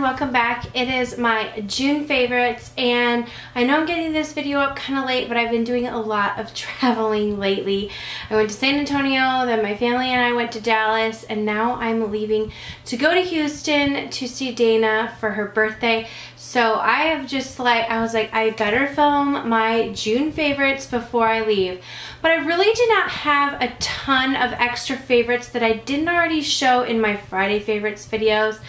everyone, welcome back. It is my June favorites, and I know I'm getting this video up kind of late, but I've been doing a lot of traveling lately. I went to San Antonio, then my family and I went to Dallas, and now I'm leaving to go to Houston to see Dana for her birthday. So I have just I was like, I better film my June favorites before I leave. But I really did not have a ton of extra favorites that I didn't already show in my Friday favorites videos.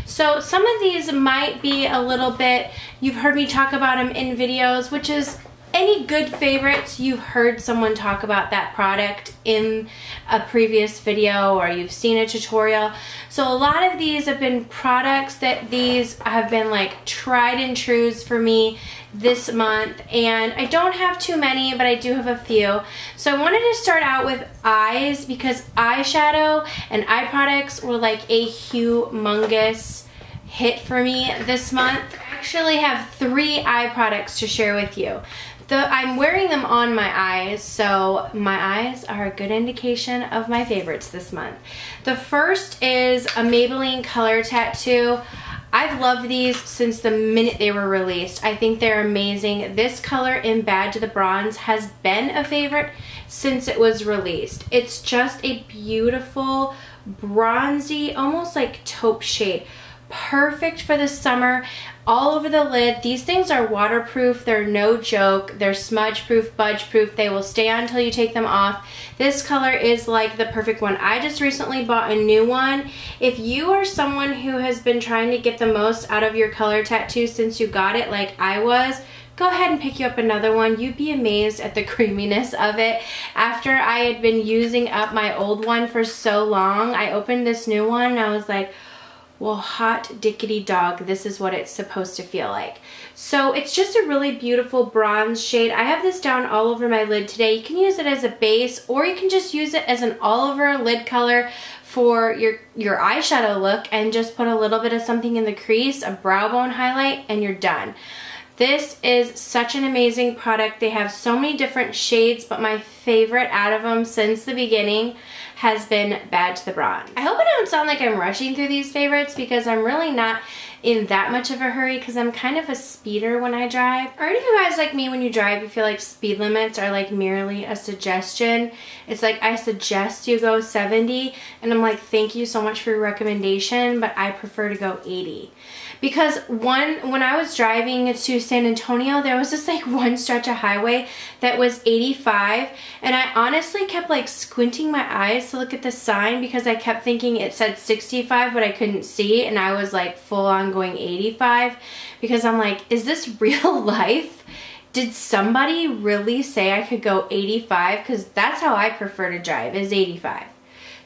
So some of these might be a little bit, you've heard me talk about them in videos, which is any good favorites, you've heard someone talk about that product in a previous video or you've seen a tutorial. So a lot of these have been products that these have been like tried and trues for me this month, and I don't have too many, but I do have a few. So I wanted to start out with eyes because eyeshadow and eye products were like a humongous hit for me this month. I actually have 3 eye products to share with you. I'm wearing them on my eyes, so my eyes are a good indication of my favorites this month. The first is a Maybelline color tattoo. I've loved these since the minute they were released. I think they're amazing. This color in Bad to the Bronze has been a favorite since it was released. It's just a beautiful, bronzy, almost like taupe shade. Perfect for the summer, all over the lid. These things are waterproof, they're no joke, they're smudge proof, budge proof, they will stay on until you take them off. This color is like the perfect one. I just recently bought a new one. If you are someone who has been trying to get the most out of your color tattoo since you got it like I was, go ahead and pick you up another one. You'd be amazed at the creaminess of it. After I had been using up my old one for so long, I opened this new one and I was like, well, hot dickety dog, this is what it's supposed to feel like. So it's just a really beautiful bronze shade. I have this down all over my lid today. You can use it as a base, or you can just use it as an all over lid color for your eyeshadow look and just put a little bit of something in the crease, a brow bone highlight, and you're done. This is such an amazing product. They have so many different shades, but my favorite out of them since the beginning has been Bad to the Bronze. I hope I don't sound like I'm rushing through these favorites because I'm really not in that much of a hurry because I'm kind of a speeder when I drive. Are any of you guys like me when you drive, you feel like speed limits are like merely a suggestion? It's like, I suggest you go 70 and I'm like, thank you so much for your recommendation, but I prefer to go 80. Because when I was driving to San Antonio, there was this like one stretch of highway that was 85, and I honestly kept like squinting my eyes to look at the sign because I kept thinking it said 65, but I couldn't see, and I was like full on going 85 because I'm like, is this real life? Did somebody really say I could go 85? Because that's how I prefer to drive, is 85.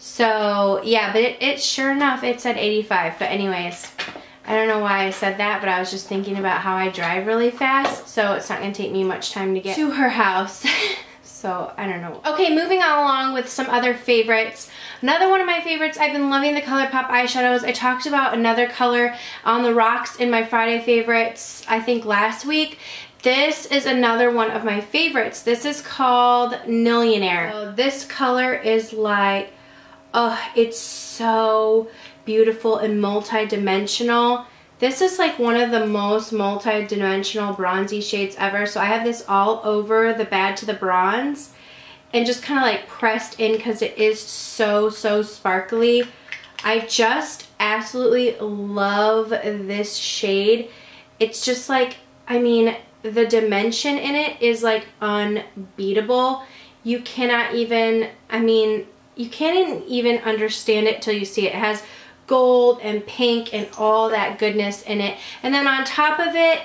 So yeah, but it sure enough, it said 85. But anyways, I don't know why I said that, but I was just thinking about how I drive really fast, so it's not going to take me much time to get to her house. So, I don't know. Okay, moving on along with some other favorites. Another one of my favorites, I've been loving the ColourPop eyeshadows. I talked about another color on the rocks in my Friday favorites, I think last week. This is another one of my favorites. This is called Millionaire. So this color is like, oh, it's so beautiful and multi-dimensional. This is like one of the most multi-dimensional bronzy shades ever. So I have this all over the Bad to the Bronze and just kind of like pressed in because it is so sparkly. I just absolutely love this shade. It's just like, I mean, the dimension in it is like unbeatable. You cannot even, I mean, you can't even understand it till you see it. It has gold and pink and all that goodness in it. And then on top of it,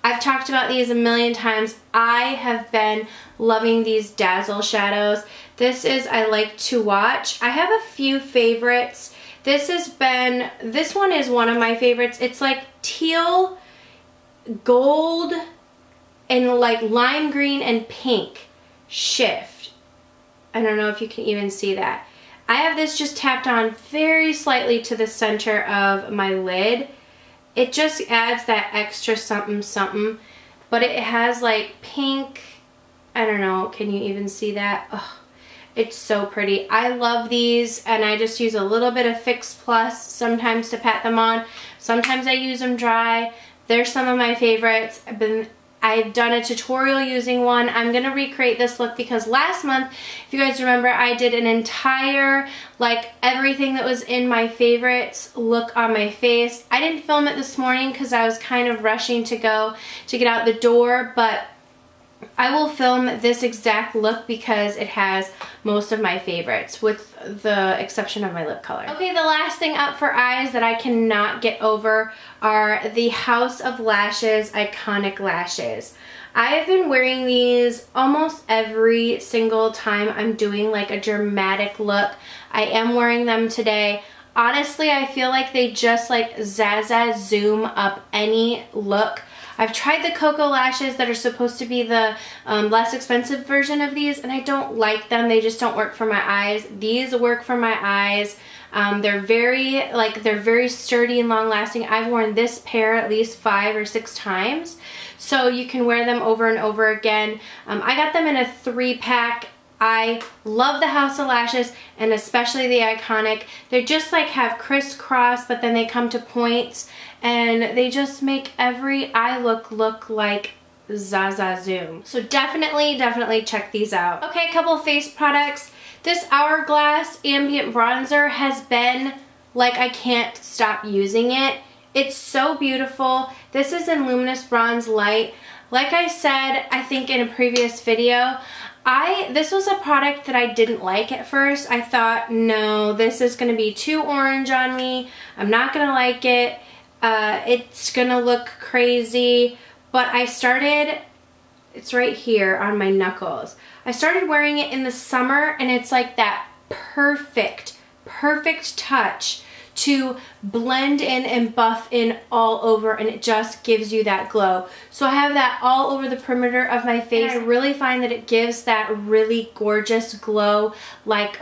I've talked about these a million times. I have been loving these Dazzle shadows. This is I Like to Watch. I have a few favorites. This one is one of my favorites. It's like teal, gold, and like lime green and pink shift. I don't know if you can even see that. I have this just tapped on very slightly to the center of my lid. It just adds that extra something something, but it has like pink, I don't know, can you even see that? Oh, It's so pretty. I love these, and I just use a little bit of Fix Plus sometimes to pat them on. Sometimes I use them dry. They're some of my favorites. I've done a tutorial using one. I'm gonna recreate this look because last month, if you guys remember, I did an entire, like, everything that was in my favorites look on my face. I didn't film it this morning because I was kind of rushing to go to get out the door, but I will film this exact look because it has most of my favorites, with the exception of my lip color. Okay, the last thing up for eyes that I cannot get over are the House of Lashes Iconic Lashes. I have been wearing these almost every single time I'm doing like a dramatic look. I am wearing them today. Honestly, I feel like they just like zoom up any look. I've tried the Cocoa lashes that are supposed to be the less expensive version of these, and I don't like them. They just don't work for my eyes. These work for my eyes. They're very sturdy and long lasting. I've worn this pair at least 5 or 6 times, so you can wear them over and over again. I got them in a 3-pack. I love the House of Lashes, and especially the Iconic. They just like have crisscross, but then they come to points, and they just make every eye look like zoom. So definitely check these out. Okay, a couple of face products. This Hourglass Ambient Bronzer has been like, I can't stop using it. It's so beautiful. This is in Luminous Bronze Light. Like I said, I think in a previous video, this was a product that I didn't like at first. I thought, no, this is gonna be too orange on me. I'm not gonna like it. It's gonna look crazy. But I started, it's right here on my knuckles. I started wearing it in the summer, and it's like that perfect touch to blend in and buff in all over, and it just gives you that glow. So I have that all over the perimeter of my face. And I really find that it gives that really gorgeous glow, like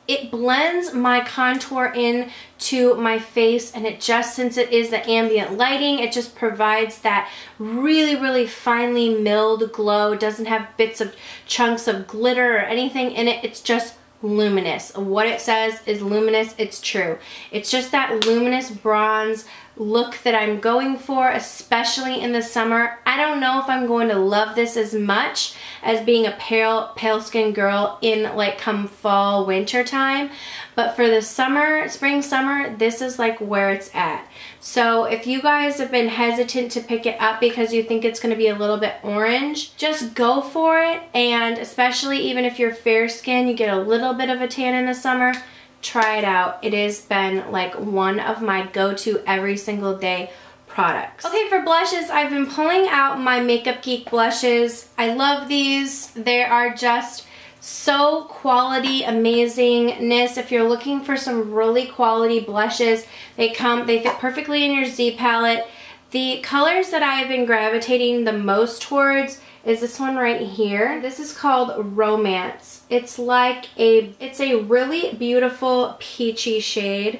it blends my contour in to my face, and it just, since it is the ambient lighting, it just provides that really finely milled glow. It doesn't have bits of chunks of glitter or anything in it. It's just luminous. What it says is luminous. It's true. It's just that luminous bronze look that I'm going for, especially in the summer. I don't know if I'm going to love this as much as being a pale skin girl in like come fall winter time, but for the summer, spring summer, this is like where it's at. So if you guys have been hesitant to pick it up because you think it's going to be a little bit orange, just go for it. And especially even if you're fair skin, you get a little bit of a tan in the summer, try it out. It has been like one of my go-to every single day products. Okay, for blushes, I've been pulling out my Makeup Geek blushes. I love these. They are just so quality amazingness. If you're looking for some really quality blushes, they fit perfectly in your Z palette. The colors that I've been gravitating the most towards is this one right here. This is called Romance. It's a really beautiful peachy shade.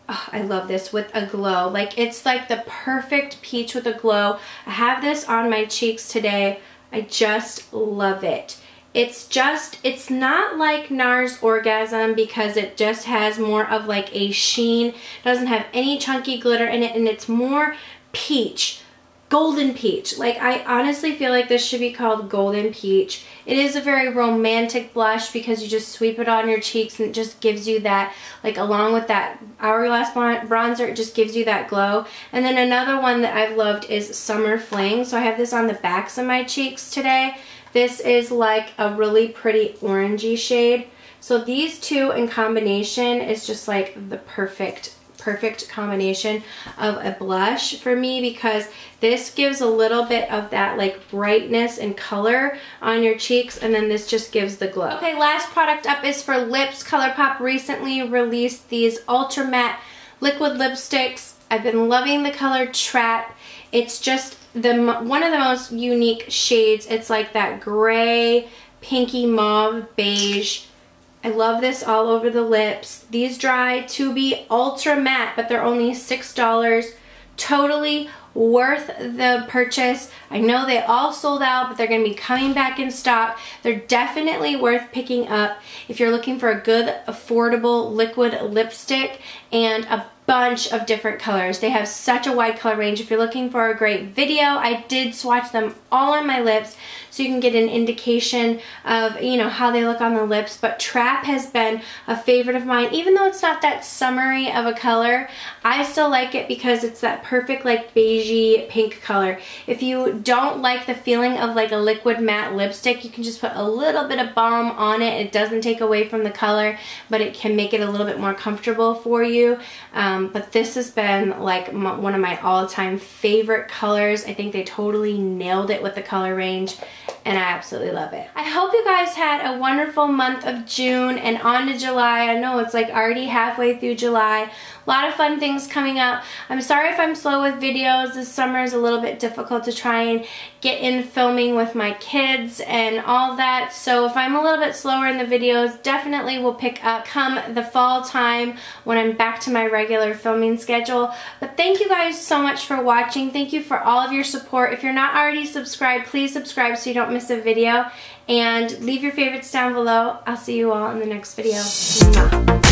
Oh, I love this with a glow. Like, it's like the perfect peach with a glow. I have this on my cheeks today. I just love it. It's not like NARS Orgasm because it just has more of like a sheen. It doesn't have any chunky glitter in it, and it's more peach. Golden peach. Like, I honestly feel like this should be called Golden Peach. It is a very romantic blush because you just sweep it on your cheeks and it just gives you that, like, along with that Hourglass bronzer, it just gives you that glow. And then another one that I've loved is Summer Fling. So I have this on the backs of my cheeks today. This is like a really pretty orangey shade. So these two in combination is just like the perfect combination of a blush for me, because this gives a little bit of that like brightness and color on your cheeks, and then this just gives the glow. Okay, last product up is for lips. ColourPop recently released these Ultra Matte liquid lipsticks. I've been loving the color Trap. It's just one of the most unique shades. It's like that gray, pinky mauve, beige. I love this all over the lips. These dry to be ultra matte, but they're only $6. Totally worth the purchase. I know they all sold out, but they're going to be coming back in stock. They're definitely worth picking up if you're looking for a good, affordable liquid lipstick and a bunch of different colors. They have such a wide color range. If you're looking for a great video, I did swatch them all on my lips so you can get an indication of, you know, how they look on the lips. But Trap has been a favorite of mine. Even though it's not that summery of a color, I still like it because it's that perfect like beigey pink color. If you don't like the feeling of like a liquid matte lipstick, you can just put a little bit of balm on it. It doesn't take away from the color, but it can make it a little bit more comfortable for you. But this has been like one of my all-time favorite colors. I think they totally nailed it with the color range, and I absolutely love it. I hope you guys had a wonderful month of June and on to July. I know it's like already halfway through July. A lot of fun things coming up. I'm sorry if I'm slow with videos. This summer is a little bit difficult to try and get in filming with my kids and all that. So if I'm a little bit slower in the videos, definitely will pick up come the fall time when I'm back to my regular filming schedule. But thank you guys so much for watching. Thank you for all of your support. If you're not already subscribed, please subscribe so you don't miss a video. And leave your favorites down below. I'll see you all in the next video. Mwah.